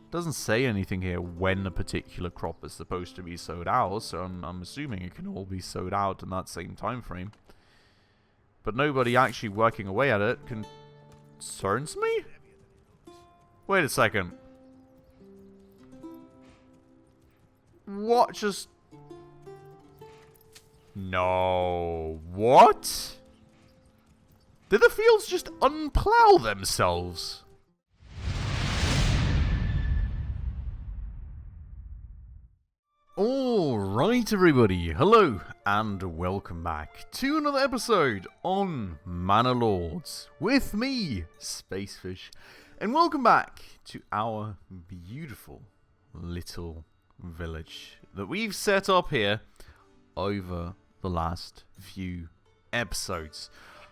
doesn't say anything here when a particular crop is supposed to be sowed out, so I'm assuming it can all be sowed out in that same time frame. But nobody actually working away at it concerns me? Wait a second. What just... No. What? Did the fields just unplow themselves? Alright everybody, hello and welcome back to another episode on Manor Lords with me, Spacefish, and welcome back to our beautiful little village that we've set up here over the last few episodes.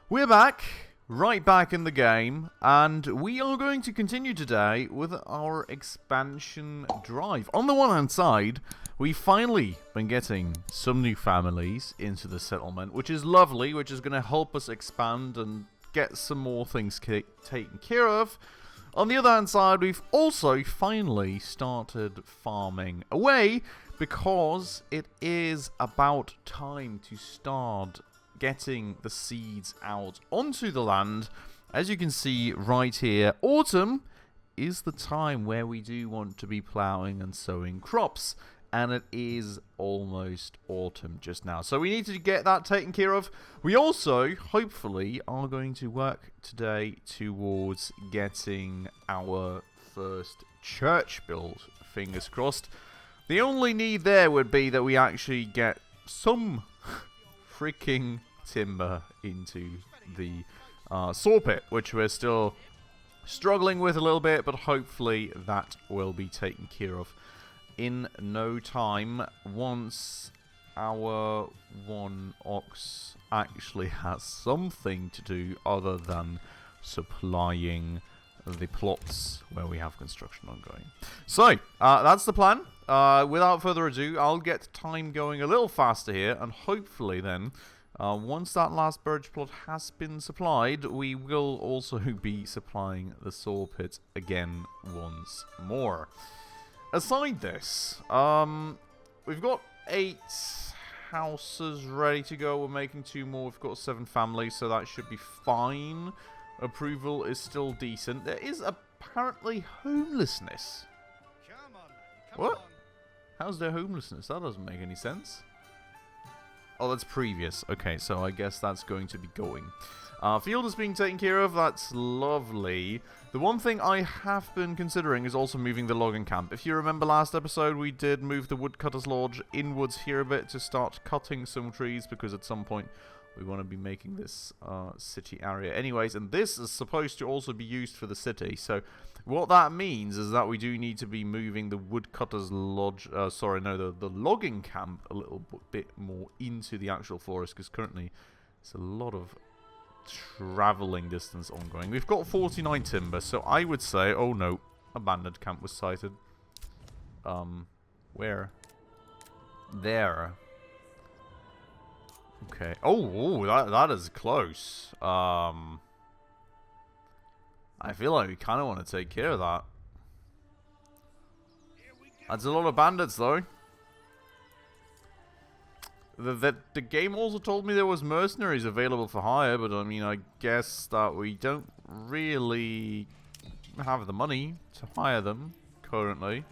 We're back, right back in the game, and we are going to continue today with our expansion drive. On the one hand side, we've finally been getting some new families into the settlement, which is lovely, which is going to help us expand and get some more things taken care of. On the other hand side, we've also finally started farming away because it is about time to start getting the seeds out onto the land. As you can see right here, autumn is the time where we do want to be plowing and sowing crops. And it is almost autumn just now. So we need to get that taken care of. We also, hopefully, are going to work today towards getting our first church built. Fingers crossed. The only need there would be that we actually get some freaking timber into the saw pit, which we're still struggling with a little bit, but hopefully that will be taken care of in no time once our one ox actually has something to do other than supplying the plots where we have construction ongoing. So, that's the plan. Without further ado, I'll get time going a little faster here, and hopefully then, once that last Burgage plot has been supplied, we will also be supplying the saw pit again once more. Aside this, we've got 8 houses ready to go. We're making 2 more. We've got 7 families, so that should be fine. Approval is still decent. There is apparently homelessness. What? How's there homelessness? That doesn't make any sense. Oh, that's previous. Okay, so I guess that's going to be going. Field is being taken care of. That's lovely. The one thing I have been considering is also moving the logging camp. If you remember last episode, we did move the woodcutter's lodge inwards here a bit to start cutting some trees, because at some point we want to be making this city area anyways, and this is supposed to also be used for the city. So what that means is that we do need to be moving the woodcutter's lodge, the logging camp a little bit more into the actual forest, because currently it's a lot of traveling distance ongoing. We've got 49 timber, so I would say, oh no, a bandit camp was sighted. Where? There. Okay. Oh, that is close. I feel like we kind of want to take care of that. That's a lot of bandits, though. The game also told me there was mercenaries available for hire, but I mean, I guess that we don't really have the money to hire them currently.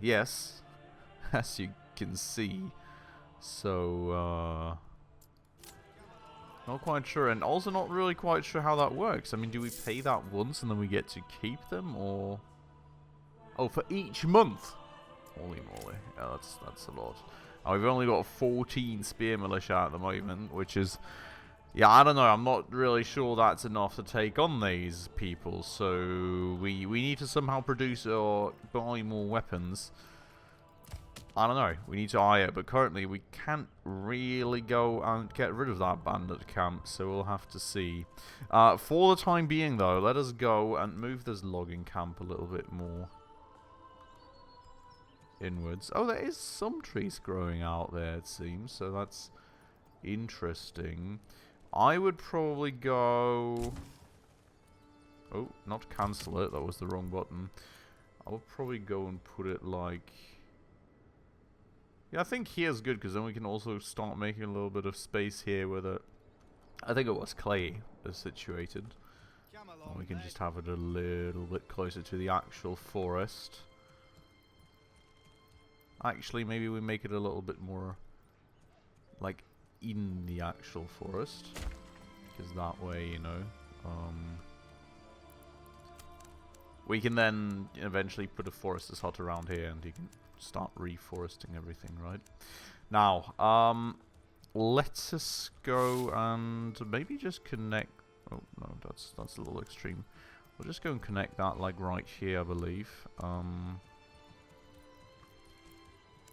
Yes, as you can see. So, not quite sure, and also not really quite sure how that works. I mean, do we pay that once and then we get to keep them, or... Oh, for each month! Holy moly. Yeah, that's a lot. We've only got 14 spear militia at the moment, which is... Yeah, I don't know. I'm not really sure that's enough to take on these people. So we need to somehow produce or buy more weapons. I don't know. We need to eye it, but currently we can't really go and get rid of that bandit camp, so we'll have to see. For the time being, though, let us go and move this logging camp a little bit more inwards. Oh, there is some trees growing out there, it seems, so that's interesting. I would probably go... Oh, not cancel it, that was the wrong button. I would probably go and put it like... Yeah, I think here's good, because then we can also start making a little bit of space here where the... I think it was clay is situated. And we can just have it a little bit closer to the actual forest. Actually, maybe we make it a little bit more like in the actual forest, because that way, you know, we can then eventually put a forester's hut around here and you can start reforesting everything, right? Now, let us go and maybe just connect... Oh, no, that's a little extreme. We'll just go and connect that, like, right here, I believe.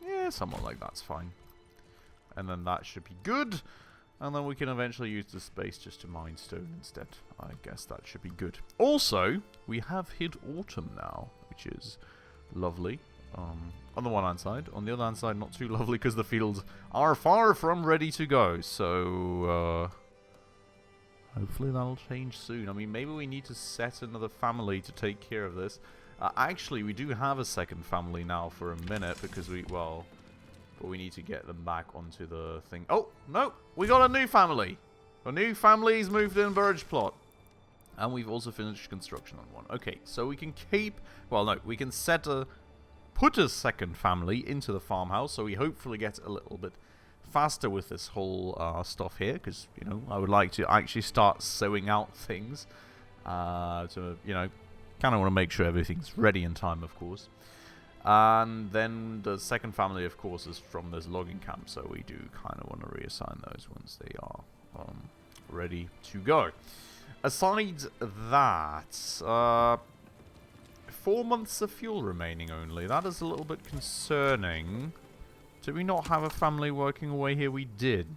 Yeah, somewhat like that's fine. And then that should be good. And then we can eventually use the space just to mine stone instead. I guess that should be good. Also, we have hit autumn now, which is lovely. On the one hand side. On the other hand side, not too lovely because the fields are far from ready to go. So, hopefully that'll change soon. I mean, maybe we need to set another family to take care of this. Actually, we do have a second family now for a minute because we, well... But we need to get them back onto the thing. Oh, no! We got a new family! A new family's moved in Burgage plot. And we've also finished construction on one. Okay, so we can keep... Well, no, we can put a second family into the farmhouse, so we hopefully get a little bit faster with this whole stuff here, because, you know, I would like to actually start sowing out things. To, you know, kind of want to make sure everything's ready in time, of course. And then the second family, of course, is from this logging camp, so we do kind of want to reassign those once they are ready to go. Aside that, 4 months of fuel remaining only. That is a little bit concerning. Did we not have a family working away here? We did.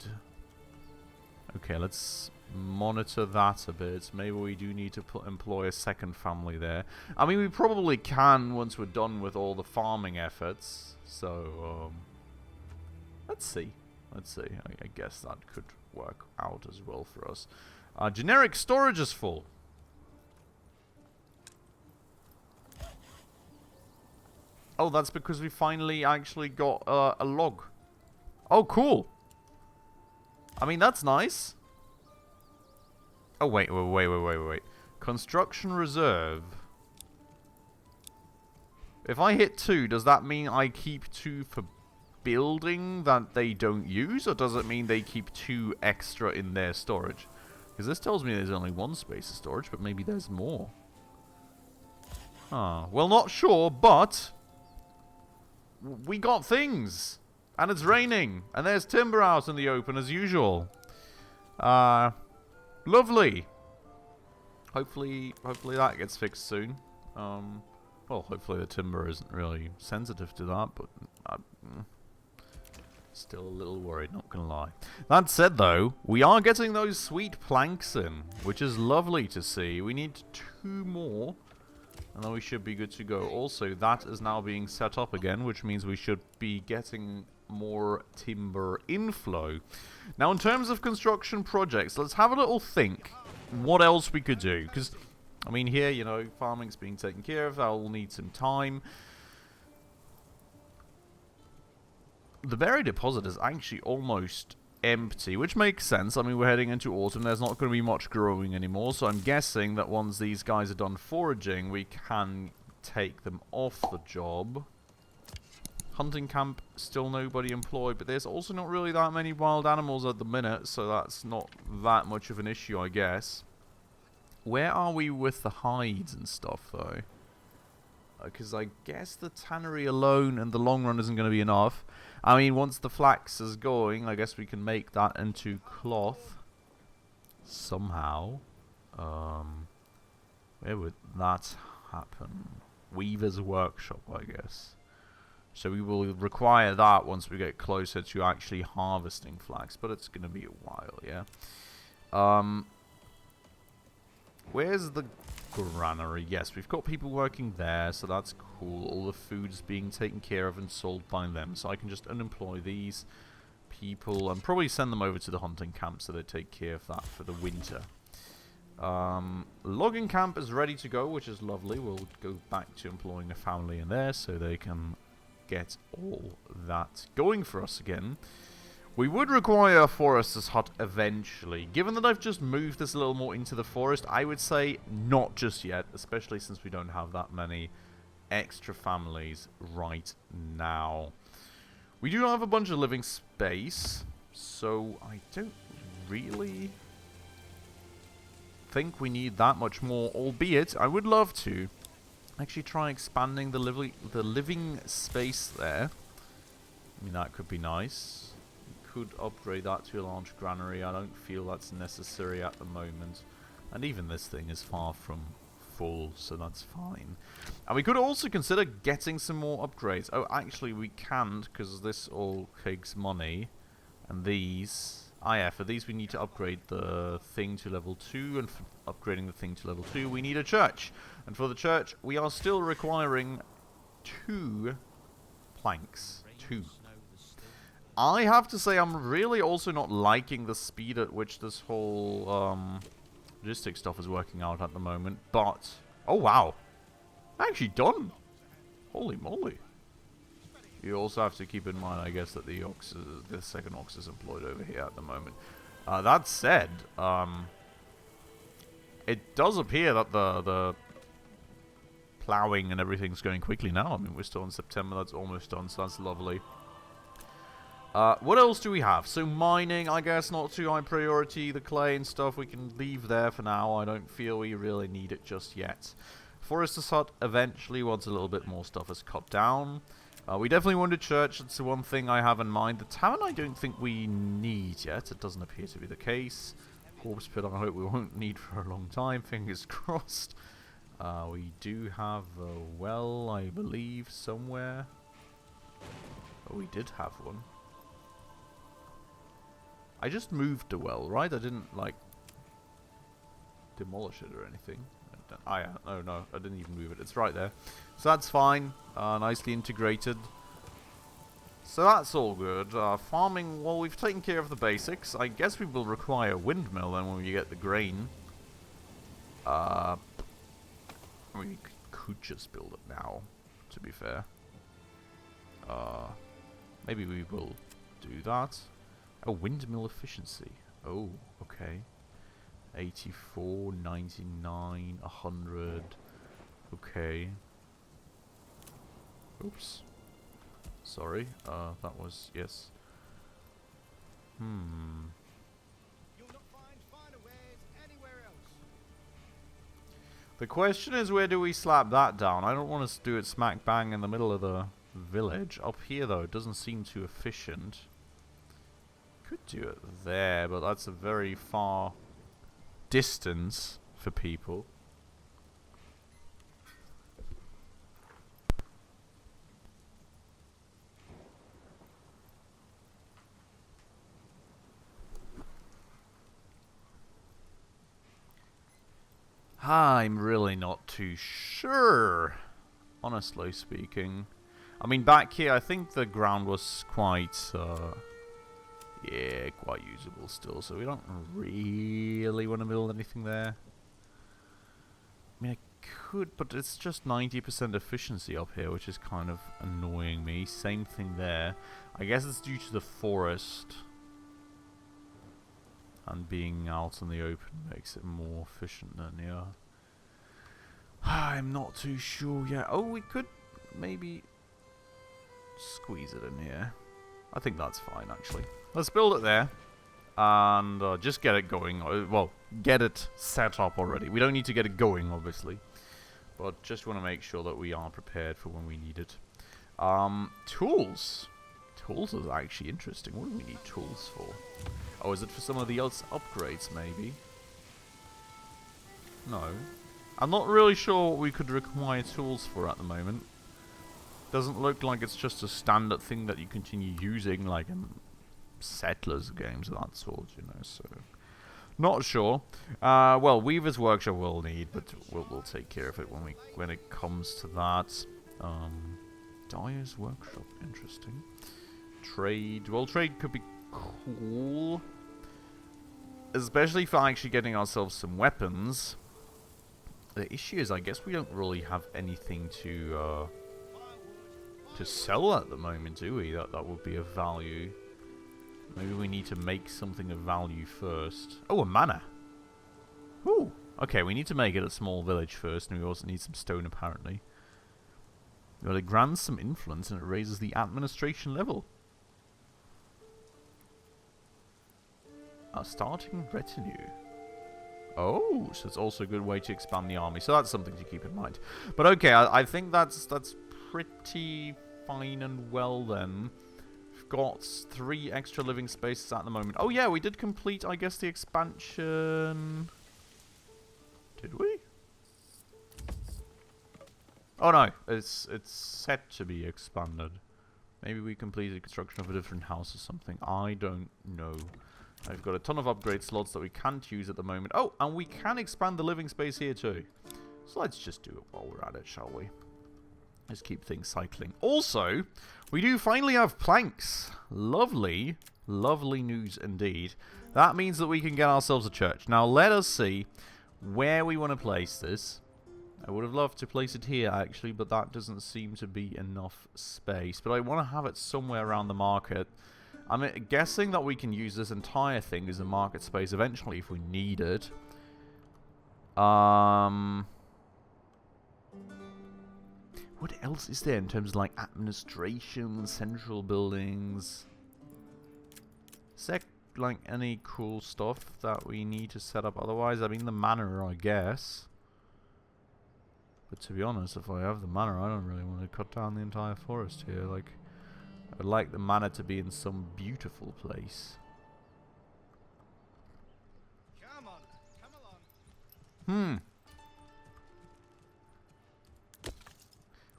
Okay, let's monitor that a bit. Maybe we do need to employ a second family there. I mean, we probably can once we're done with all the farming efforts. So, let's see. Let's see. I guess that could work out as well for us. Generic storage is full. Oh, that's because we finally actually got a log. Oh, cool. I mean, that's nice. Oh, wait. Construction reserve. If I hit 2, does that mean I keep 2 for building that they don't use? Or does it mean they keep 2 extra in their storage? Because this tells me there's only 1 space of storage, but maybe there's more. Ah, well, not sure, but... we got things! And it's raining! And there's timber out in the open as usual. Lovely! Hopefully that gets fixed soon. Well, hopefully the timber isn't really sensitive to that, but... still a little worried, not gonna lie. That said, though, we are getting those sweet planks in, which is lovely to see. We need 2 more, and then we should be good to go. Also, that is now being set up again, which means we should be getting more timber inflow. Now, in terms of construction projects, let's have a little think what else we could do. Because, I mean, here, you know, farming's being taken care of. That will need some time. The berry deposit is actually almost empty, which makes sense. I mean, we're heading into autumn. There's not going to be much growing anymore, so I'm guessing that once these guys are done foraging, we can take them off the job. Hunting camp, still nobody employed, but there's also not really that many wild animals at the minute, so that's not that much of an issue, I guess. Where are we with the hides and stuff, though? Because I guess the tannery alone in the long run isn't going to be enough. I mean, once the flax is going, I guess we can make that into cloth. Somehow. Where would that happen? Weaver's workshop, I guess. So we will require that once we get closer to actually harvesting flax. But it's going to be a while, yeah. Where's the granary? Yes, we've got people working there, so that's cool. All the food's being taken care of and sold by them. So I can just unemploy these people and probably send them over to the hunting camp so they take care of that for the winter. Logging camp is ready to go, which is lovely. We'll go back to employing a family in there so they can get all that going for us again. We would require a forester's hut eventually. Given that I've just moved this a little more into the forest, I would say not just yet, especially since we don't have that many extra families right now. We do have a bunch of living space, so I don't really think we need that much more, albeit I would love to actually try expanding the living space there. I mean, that could be nice. Could upgrade that to a large granary. I don't feel that's necessary at the moment, and even this thing is far from full, so that's fine. And we could also consider getting some more upgrades. Oh, actually we can't, because this all takes money, and these, yeah, for these we need to upgrade the thing to level 2, and for upgrading the thing to level 2 we need a church, and for the church we are still requiring 2 planks. 2. I have to say, I'm really also not liking the speed at which this whole logistics stuff is working out at the moment, but... Oh, wow. Actually done. Holy moly. You also have to keep in mind, I guess, that the second ox is employed over here at the moment. That said, it does appear that the ploughing and everything's going quickly now. I mean, we're still in September, that's almost done, so that's lovely. What else do we have? So mining, I guess, not too high priority. The clay and stuff we can leave there for now. I don't feel we really need it just yet. Forester's hut eventually, once a little bit more stuff is cut down. We definitely want a church. That's the one thing I have in mind. The tavern I don't think we need yet. It doesn't appear to be the case. Corpse pit I hope we won't need for a long time. Fingers crossed. We do have a well, I believe, somewhere. Oh, we did have one. I just moved the well, right? I didn't, like, demolish it or anything. Yeah. Oh, no. I didn't even move it. It's right there. So that's fine. Nicely integrated. So that's all good. Farming, well, we've taken care of the basics. I guess we will require a windmill then when we get the grain. We could just build it now, to be fair. Maybe we will do that. Oh, windmill efficiency. Oh, okay. 84, 99, 100. Okay. Oops. Sorry. That was, yes. You'll not find finer wares anywhere else. The question is, where do we slap that down? I don't want to do it smack bang in the middle of the village. Up here, though, it doesn't seem too efficient. Could do it there, but that's a very far distance for people. I'm really not too sure, honestly speaking. I mean, back here, I think the ground was quite... yeah, quite usable still, so we don't really want to build anything there. I mean, I could, but it's just 90% efficiency up here, which is kind of annoying me. Same thing there. I guess it's due to the forest. And being out in the open makes it more efficient than, yeah. I'm not too sure yet. Oh, we could maybe squeeze it in here. I think that's fine, actually. Let's build it there, and just get it going. Well, get it set up already. We don't need to get it going, obviously, but just want to make sure that we are prepared for when we need it. Tools. Tools is actually interesting. What do we need tools for? Oh, is it for some of the else upgrades, maybe? No. I'm not really sure what we could require tools for at the moment. Doesn't look like it's just a standard thing that you continue using, like in Settlers games of that sort, you know, so... Not sure. Well, Weaver's Workshop we'll need, but we'll take care of it when it comes to that. Dyer's Workshop, interesting. Trade, well, trade could be cool. Especially for actually getting ourselves some weapons. The issue is, I guess we don't really have anything to sell at the moment, do we? That would be of value. Maybe we need to make something of value first. Oh, a manor. Ooh. Okay, we need to make it a small village first, and we also need some stone, apparently. Well, it grants some influence, and it raises the administration level. Our starting retinue. Oh, so it's also a good way to expand the army. So that's something to keep in mind. But okay, I think that's pretty fine and well then. We've got 3 extra living spaces at the moment. Oh yeah, we did complete, I guess, the expansion. Did we? Oh no, it's set to be expanded. Maybe we completed construction of a different house or something. I don't know. I've got a ton of upgrade slots that we can't use at the moment. Oh, and we can expand the living space here too. So let's just do it while we're at it, shall we? Let's keep things cycling. Also, we do finally have planks. Lovely, lovely news indeed. That means that we can get ourselves a church. Now let us see where we want to place this. I would have loved to place it here actually, but that doesn't seem to be enough space. But I want to have it somewhere around the market. I'm guessing that we can use this entire thing as a market space eventually if we need it. What else is there in terms of like administration, central buildings? Is there like any cool stuff that we need to set up otherwise? I mean the manor, I guess. But to be honest, if I have the manor, I don't really want to cut down the entire forest here. Like, I'd like the manor to be in some beautiful place. Come on, come along.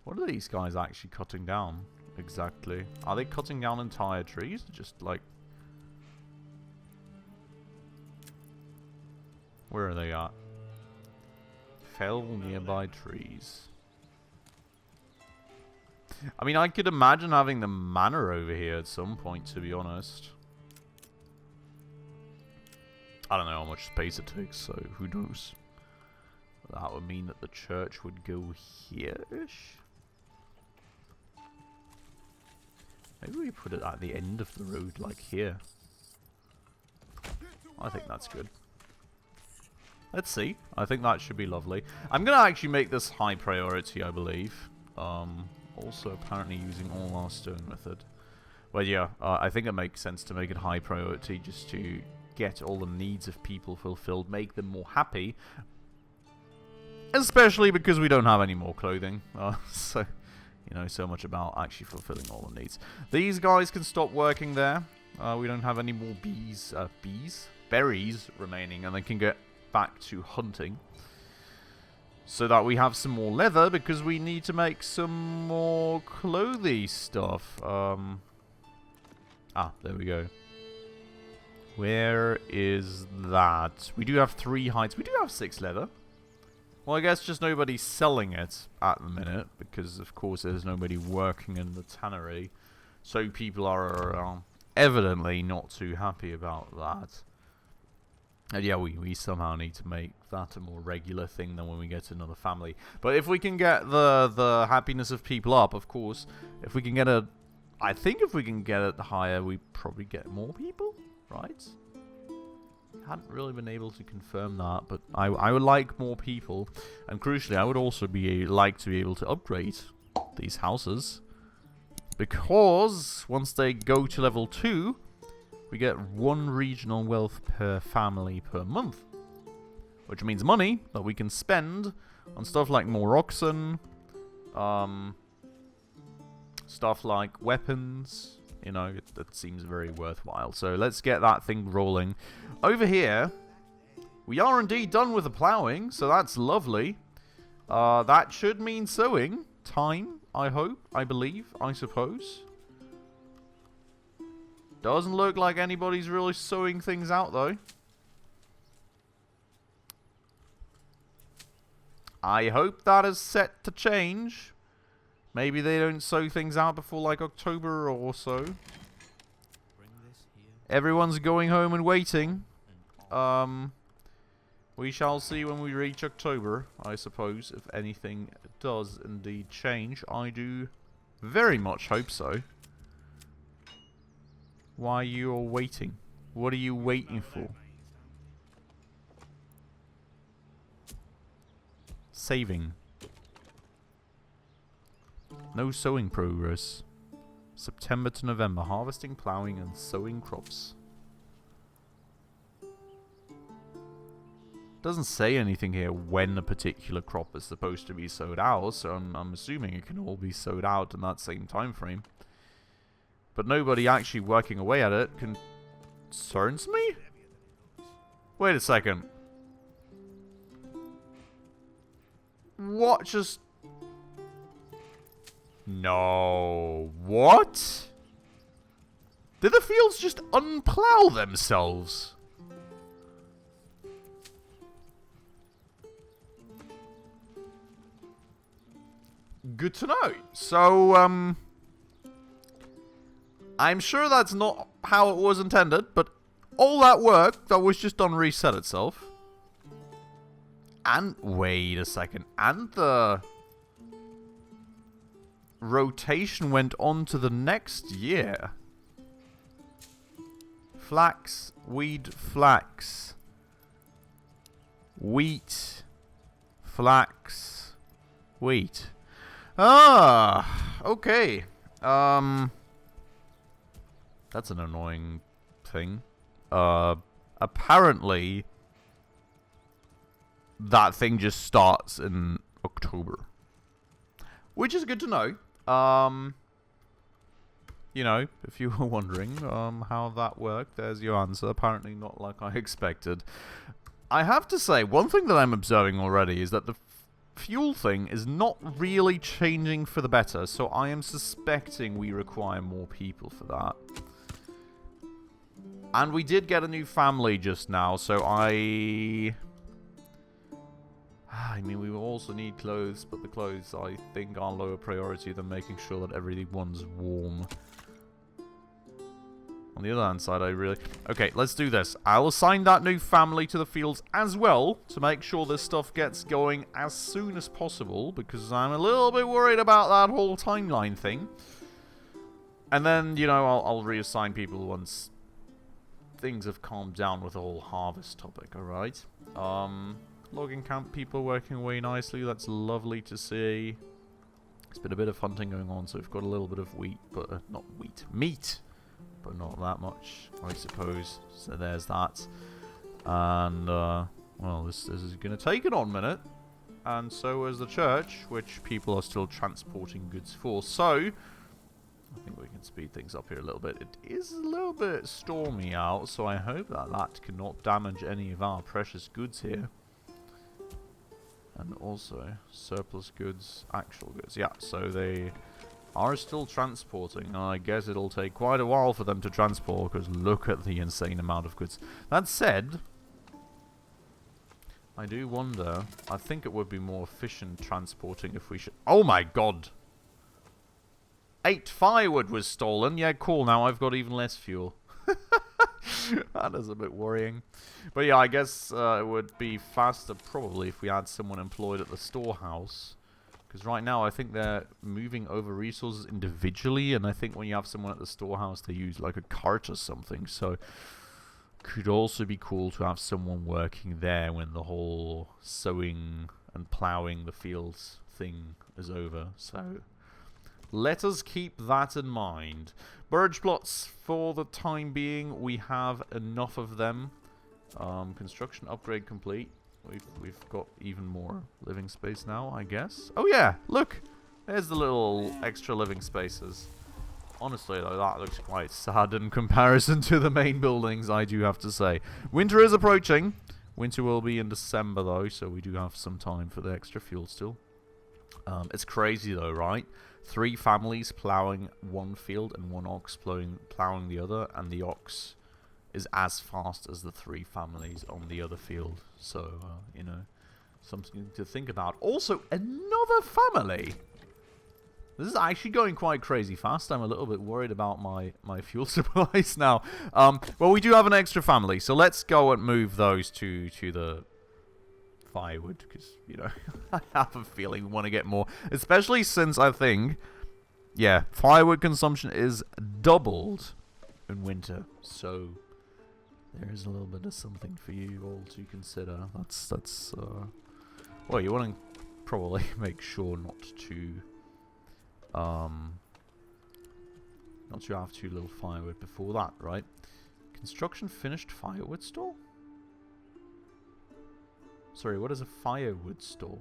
What are these guys actually cutting down exactly? Are they cutting down entire trees? Just like... Where are they at? Fell nearby trees. I mean, I could imagine having the manor over here at some point, to be honest. I don't know how much space it takes, so who knows. That would mean that the church would go here-ish. Maybe we put it at the end of the road, like here. I think that's good. Let's see. I think that should be lovely. I'm going to actually make this high priority, I believe. Also, apparently using all our stone method. But yeah, I think it makes sense to make it high priority just to get all the needs of people fulfilled, make them more happy. Especially because we don't have any more clothing. So, you know, so much about actually fulfilling all the needs. These guys can stop working there. We don't have any more berries remaining, and they can get back to hunting. So that we have some more leather, because we need to make some more clothy stuff. There we go. Where is that? We do have 3 hides. We do have 6 leather. Well, I guess just nobody's selling it at the minute, because of course there's nobody working in the tannery. So people are evidently not too happy about that. And yeah, we somehow need to make that a more regular thing than when we get another family. But if we can get the happiness of people up, of course, if we can get a... I think if we can get it higher, we probably get more people, right? Hadn't really been able to confirm that, but I would like more people. And crucially, I would also like to be able to upgrade these houses. Because once they go to level 2... we get 1 regional wealth per family per month. Which means money that we can spend on stuff like more oxen, stuff like weapons. You know, that seems very worthwhile. So let's get that thing rolling. Over here, we are indeed done with the ploughing, so that's lovely. That should mean sowing time, I hope, I believe, I suppose. Doesn't look like anybody's really sowing things out, though. I hope that is set to change. Maybe they don't sow things out before, like, October or so. Everyone's going home and waiting. We shall see when we reach October, I suppose, if anything does indeed change. I do very much hope so. Why are you all waiting? What are you waiting for? Saving. No sowing progress. September to November. Harvesting, plowing, and sowing crops. Doesn't say anything here when a particular crop is supposed to be sowed out, so I'm assuming it can all be sowed out in that same time frame. But nobody actually working away at it concerns me? Wait a second. What just... No. What? Did the fields just unplow themselves? Good to know. So, I'm sure that's not how it was intended, but all that work that was just done reset itself. And, wait a second, and the rotation went on to the next year. Flax, weed, flax. Wheat, flax, wheat. Ah, okay. That's an annoying thing. Apparently, that thing just starts in October. Which is good to know. You know, if you were wondering how that worked, there's your answer. Apparently not like I expected. I have to say, one thing that I'm observing already is that the fuel thing is not really changing for the better, so I am suspecting we require more people for that. And we did get a new family just now, so I mean, we will also need clothes, but the clothes, I think, are lower priority than making sure that everyone's warm. On the other hand side, I really... Okay, let's do this. I'll assign that new family to the fields as well, to make sure this stuff gets going as soon as possible, because I'm a little bit worried about that whole timeline thing. And then, you know, I'll reassign people once things have calmed down with the whole harvest topic, alright? Logging camp people working away nicely, that's lovely to see. There's been a bit of hunting going on, so we've got a little bit of wheat, but not wheat, meat! But not that much, I suppose. So there's that. And, well, this is going to take an odd minute. And so is the church, which people are still transporting goods for. So, I think we can speed things up here a little bit. It is a little bit stormy out, so I hope that that cannot damage any of our precious goods here. And also, surplus goods, actual goods. Yeah, so they are still transporting. I guess it'll take quite a while for them to transport, because look at the insane amount of goods. That said, I do wonder, I think it would be more efficient transporting if we should... Oh my god! 8 firewood was stolen. Yeah, cool, now I've got even less fuel. That is a bit worrying. But yeah, I guess it would be faster probably if we had someone employed at the storehouse. Because right now I think they're moving over resources individually, and I think when you have someone at the storehouse they use like a cart or something. So could also be cool to have someone working there when the whole sowing and ploughing the fields thing is over. So let us keep that in mind. Burgage plots, for the time being, we have enough of them. Construction upgrade complete. We've got even more living space now, I guess. Oh yeah, look! There's the little extra living spaces. Honestly though, that looks quite sad in comparison to the main buildings, I do have to say. Winter is approaching. Winter will be in December though, so we do have some time for the extra fuel still. It's crazy though, right? 3 families ploughing one field and 1 ox ploughing the other, and the ox is as fast as the 3 families on the other field. So, you know, something to think about. Also, another family! This is actually going quite crazy fast. I'm a little bit worried about my fuel supplies now. Well, we do have an extra family, so let's go and move those to the firewood, because, you know, I have a feeling we want to get more, especially since I think, yeah, firewood consumption is doubled in winter, so there is a little bit of something for you all to consider. Well, you want to probably make sure not to have too little firewood before that, right? Construction finished firewood store? Sorry, what is a firewood store?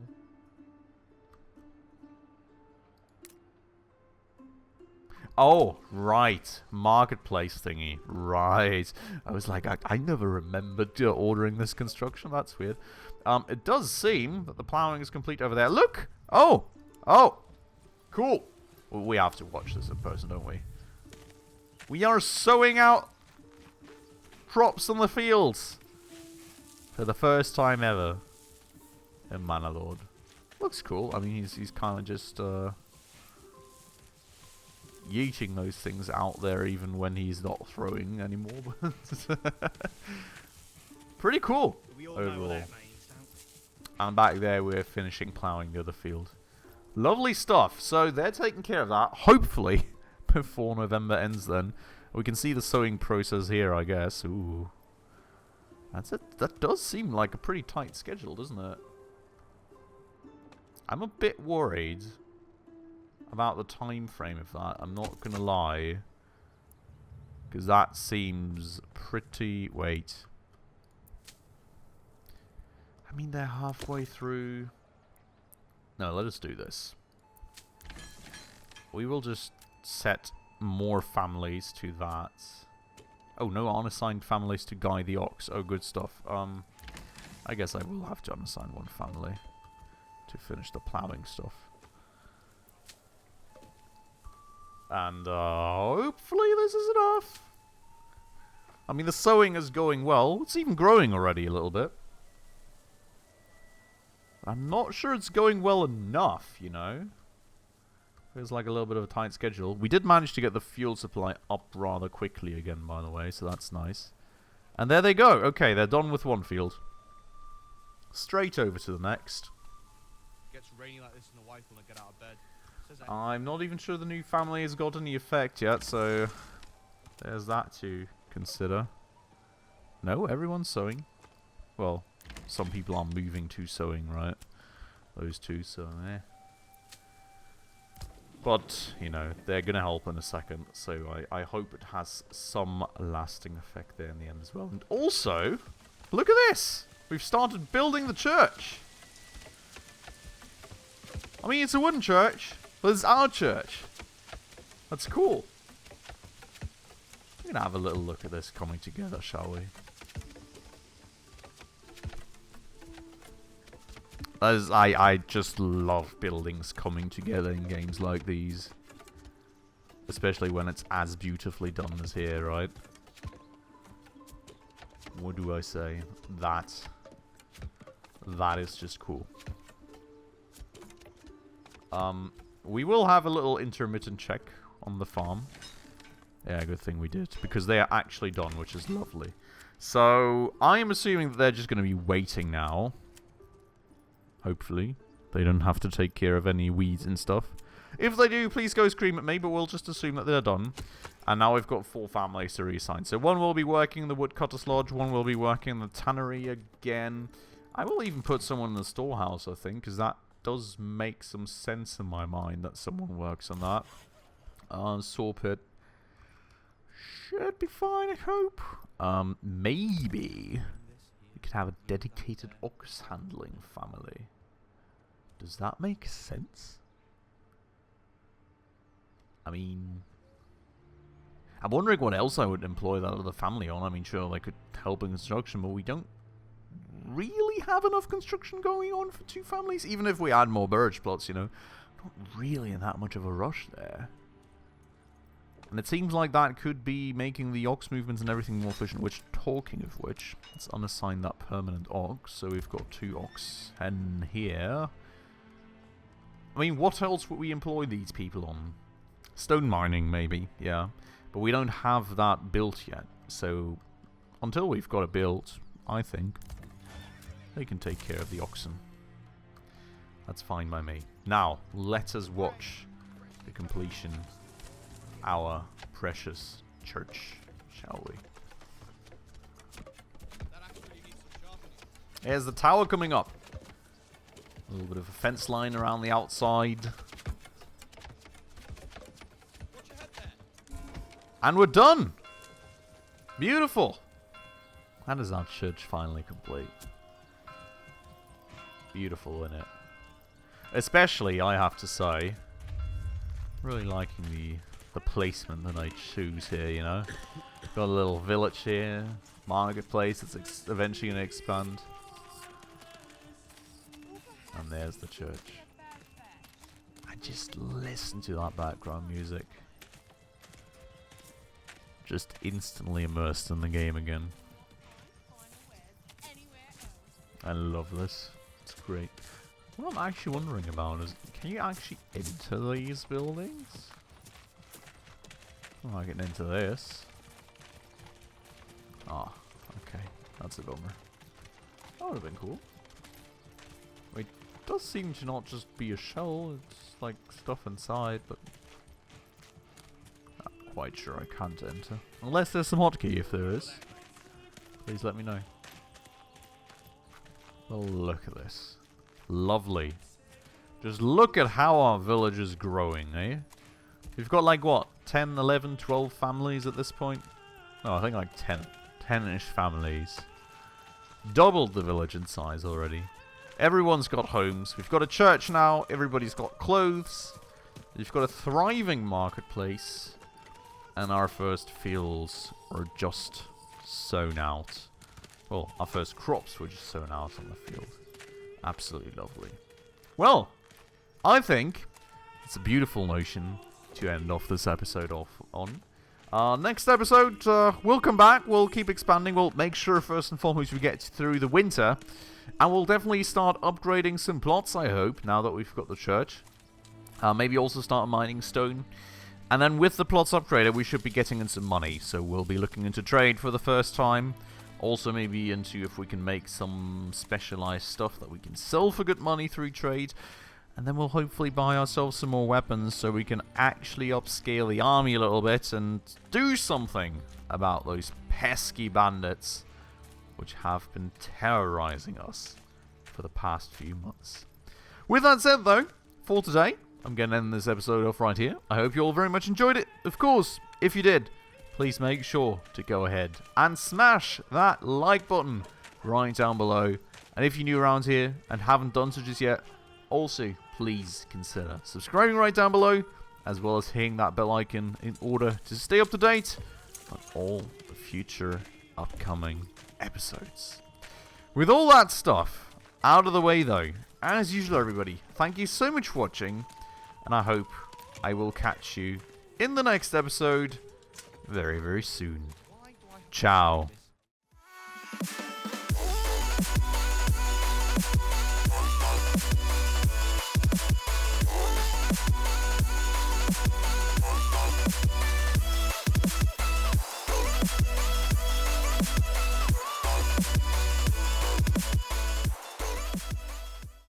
Oh, right. Marketplace thingy. Right. I was like, I never remembered ordering this construction. That's weird. It does seem that the plowing is complete over there. Look! Oh! Oh! Cool. Well, we have to watch this in person, don't we? We are sowing out crops on the fields for the first time ever in Manor Lord. Looks cool. I mean, he's kind of just yeeting those things out there even when he's not throwing anymore. Pretty cool overall. And back there we're finishing ploughing the other field. Lovely stuff. So they're taking care of that. Hopefully before November ends then. We can see the sowing process here, I guess. Ooh. That's it. That does seem like a pretty tight schedule, doesn't it? I'm a bit worried about the time frame of that. I'm not gonna lie. Because that seems pretty... Wait. I mean, they're halfway through... No, let us do this. We will just set more families to that. Oh, no unassigned families to guide the ox. Oh, good stuff. I guess I will have to unassign one family to finish the ploughing stuff. And hopefully this is enough. I mean, the sowing is going well. It's even growing already a little bit. I'm not sure it's going well enough, you know. Feels like a little bit of a tight schedule. We did manage to get the fuel supply up rather quickly again, by the way, so that's nice. And there they go. Okay, they're done with one field. Straight over to the next. It gets rainy like this and the wife will not get out of bed. I'm not even sure the new family has got any effect yet, so there's that to consider. No, everyone's sowing. Well, some people are moving to sowing, right? Those two, so eh. But, you know, they're going to help in a second, so I hope it has some lasting effect there in the end as well. And also, look at this! We've started building the church! I mean, it's a wooden church, but it's our church. That's cool. We're going to have a little look at this coming together, shall we? As I just love buildings coming together in games like these. Especially when it's as beautifully done as here, right? What do I say? That is just cool. We will have a little intermittent check on the farm. Yeah, good thing we did. Because they are actually done, which is lovely. So, I am assuming that they're just going to be waiting now. Hopefully. They don't have to take care of any weeds and stuff. If they do, please go scream at me, but we'll just assume that they're done. And now we've got 4 families to reassign. So one will be working in the woodcutter's lodge, one will be working in the tannery again. I will even put someone in the storehouse, I think, because that does make some sense in my mind that someone works on that. Saw pit should be fine, I hope. Maybe we could have a dedicated ox handling family. Does that make sense? I mean, I'm wondering what else I would employ that other family on. I mean, sure, they could help in construction, but we don't really have enough construction going on for 2 families. Even if we add more Burgage plots, you know, not really in that much of a rush there. And it seems like that could be making the ox movements and everything more efficient, which, talking of which, let's unassign that permanent ox. So we've got 2 ox hen here. I mean, what else would we employ these people on? Stone mining, maybe, yeah. But we don't have that built yet. So, until we've got it built, I think they can take care of the oxen. That's fine by me. Now, let us watch the completion of our precious church, shall we? There's the tower coming up. A little bit of a fence line around the outside. And we're done! Beautiful! How does that church finally complete? Beautiful, isn't it? Especially, I have to say, really liking the placement that I choose here, you know? Got a little village here, marketplace that's eventually going to expand. And there's the church. I just listen to that background music. Just instantly immersed in the game again. I love this. It's great. What I'm actually wondering about is, can you actually enter these buildings? I'm not getting into this. Ah, okay. That's a bummer. That would have been cool. Wait, it does seem to not just be a shell, it's like stuff inside, but not quite sure I can't enter. Unless there's some hotkey. If there is, please let me know. Well, look at this. Lovely. Just look at how our village is growing, eh? We've got like what? 10, 11, 12 families at this point? No, I think like 10. 10-ish families. Doubled the village in size already. Everyone's got homes. We've got a church now. Everybody's got clothes. We've got a thriving marketplace. And our first fields are just sown out. Well, our first crops were just sown out on the field. Absolutely lovely. Well, I think it's a beautiful notion to end off this episode off on. Next episode, we'll come back. We'll keep expanding. We'll make sure first and foremost we get through the winter. And we'll definitely start upgrading some plots, I hope, now that we've got the church. Maybe also start mining stone. And then with the plots upgraded, we should be getting in some money. So we'll be looking into trade for the first time. Also maybe into if we can make some specialized stuff that we can sell for good money through trade. And then we'll hopefully buy ourselves some more weapons so we can actually upscale the army a little bit and do something about those pesky bandits which have been terrorizing us for the past few months. With that said though, for today, I'm going to end this episode off right here. I hope you all very much enjoyed it. Of course, if you did, please make sure to go ahead and smash that like button right down below. And if you're new around here and haven't done so just yet, also please consider subscribing right down below, as well as hitting that bell icon in order to stay up to date on all the future upcoming episodes. With all that stuff out of the way though, as usual everybody, thank you so much for watching, and I hope I will catch you in the next episode very, very soon. Ciao.